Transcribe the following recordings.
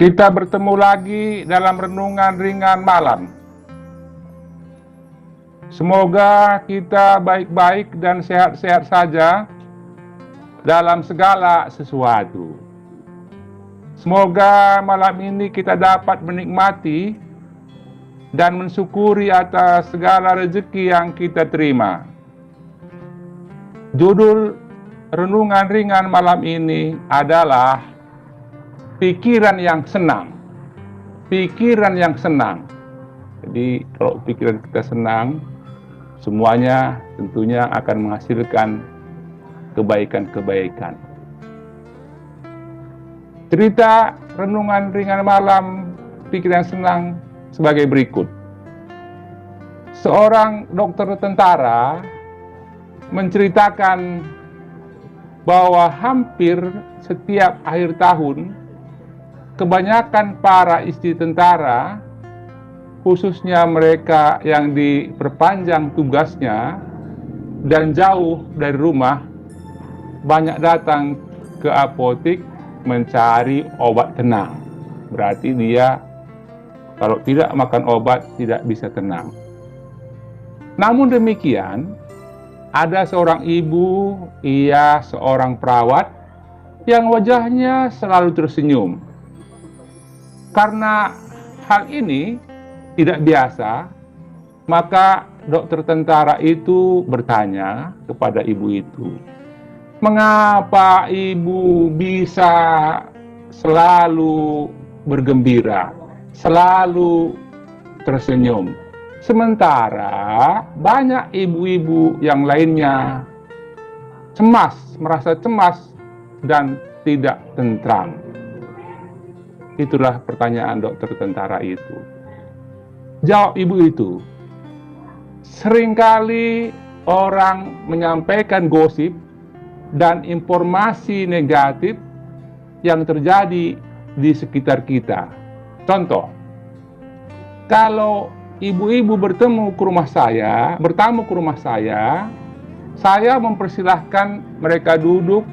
Kita bertemu lagi dalam renungan ringan malam. Semoga kita baik-baik dan sehat-sehat saja dalam segala sesuatu. Semoga malam ini kita dapat menikmati dan mensyukuri atas segala rezeki yang kita terima. Judul renungan ringan malam ini adalah pikiran yang senang. Pikiran yang senang. Jadi kalau pikiran kita senang, semuanya tentunya akan menghasilkan kebaikan-kebaikan. Cerita renungan ringan malam pikiran senang sebagai berikut. Seorang dokter tentara menceritakan bahwa hampir setiap akhir tahun kebanyakan para istri tentara, khususnya mereka yang diperpanjang tugasnya dan jauh dari rumah, banyak datang ke apotik mencari obat tenang. Berarti dia kalau tidak makan obat tidak bisa tenang. Namun demikian, ada seorang ibu, ia seorang perawat yang wajahnya selalu tersenyum. Karena hal ini tidak biasa, maka dokter tentara itu bertanya kepada ibu itu, "Mengapa ibu bisa selalu bergembira, selalu tersenyum? Sementara banyak ibu-ibu yang lainnya cemas, merasa cemas dan tidak tentram." Itulah pertanyaan dokter tentara itu. Jawab ibu itu, "Seringkali orang menyampaikan gosip dan informasi negatif yang terjadi di sekitar kita. Contoh, kalau ibu-ibu bertamu ke rumah saya mempersilahkan mereka duduk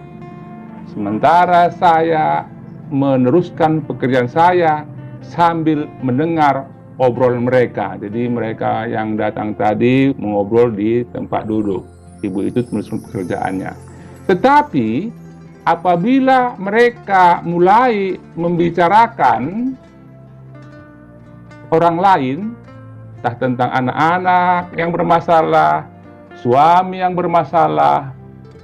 sementara saya meneruskan pekerjaan saya sambil mendengar obrolan mereka." Jadi mereka yang datang tadi mengobrol di tempat duduk. Ibu itu meneruskan pekerjaannya. Tetapi apabila mereka mulai membicarakan orang lain, entah tentang anak-anak yang bermasalah, suami yang bermasalah,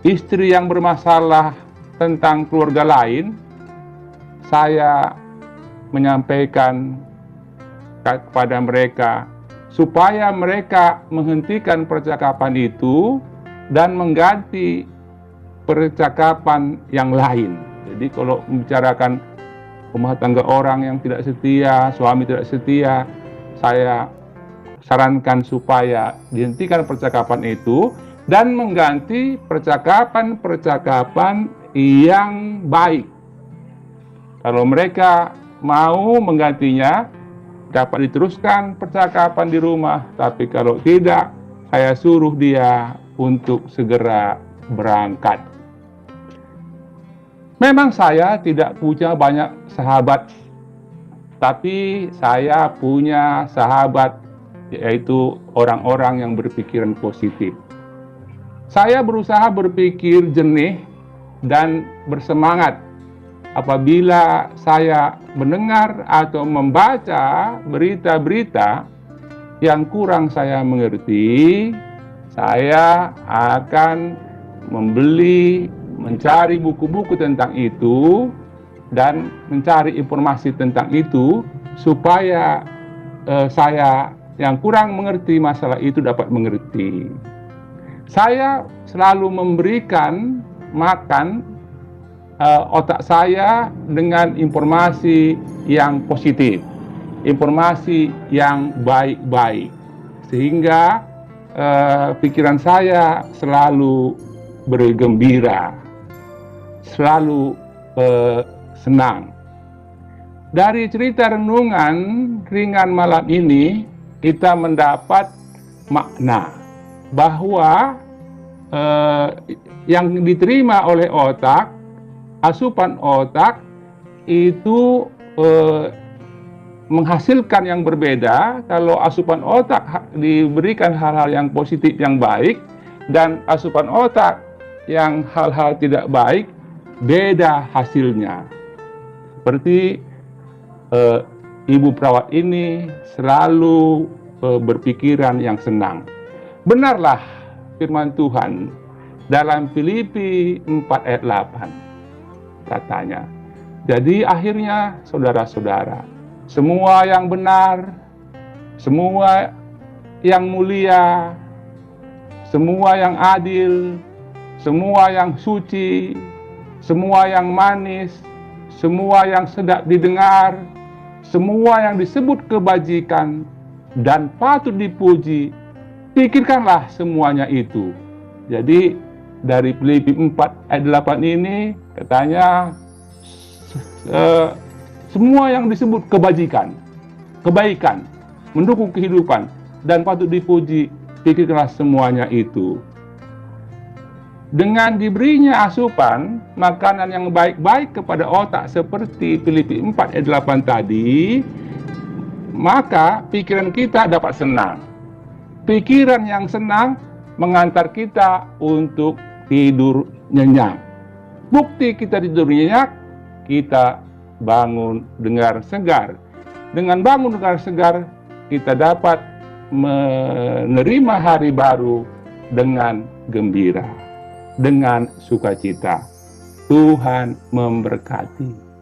istri yang bermasalah, tentang keluarga lain, saya menyampaikan kepada mereka supaya mereka menghentikan percakapan itu dan mengganti percakapan yang lain. Jadi kalau membicarakan rumah tangga orang yang tidak setia, suami tidak setia, saya sarankan supaya dihentikan percakapan itu dan mengganti percakapan-percakapan yang baik. Kalau mereka mau menggantinya, dapat diteruskan percakapan di rumah. Tapi kalau tidak, saya suruh dia untuk segera berangkat. Memang saya tidak punya banyak sahabat, tapi saya punya sahabat, yaitu orang-orang yang berpikiran positif. Saya berusaha berpikir jernih dan bersemangat apabila saya mendengar atau membaca berita-berita yang kurang saya mengerti. Saya akan mencari buku-buku tentang itu dan mencari informasi tentang itu supaya saya yang kurang mengerti masalah itu dapat mengerti. Saya selalu memberikan makan otak saya dengan informasi yang positif, informasi yang baik-baik, sehingga pikiran saya selalu bergembira, selalu senang. Dari cerita renungan ringan malam ini, kita mendapat makna bahwa yang diterima oleh otak, asupan otak itu eh, menghasilkan yang berbeda. Kalau asupan otak diberikan hal-hal yang positif, yang baik, dan asupan otak yang hal-hal tidak baik, beda hasilnya. Seperti ibu perawat ini selalu berpikiran yang senang. Benarlah firman Tuhan dalam Filipi 4 ayat 8 katanya. Jadi akhirnya saudara-saudara, semua yang benar, semua yang mulia, semua yang adil, semua yang suci, semua yang manis, semua yang sedap didengar, semua yang disebut kebajikan dan patut dipuji, pikirkanlah semuanya itu. Jadi dari Filipi 4 ayat 8 ini katanya semua yang disebut kebajikan, kebaikan, mendukung kehidupan dan patut dipuji, pikirkanlah semuanya itu. Dengan diberinya asupan makanan yang baik-baik kepada otak seperti Filipi 4 ayat 8 tadi, maka pikiran kita dapat senang. Pikiran yang senang mengantar kita untuk tidur nyenyak. Bukti kita tidur nyenyak, kita bangun dengan segar. Dengan bangun dengan segar, kita dapat menerima hari baru dengan gembira, dengan sukacita. Tuhan memberkati.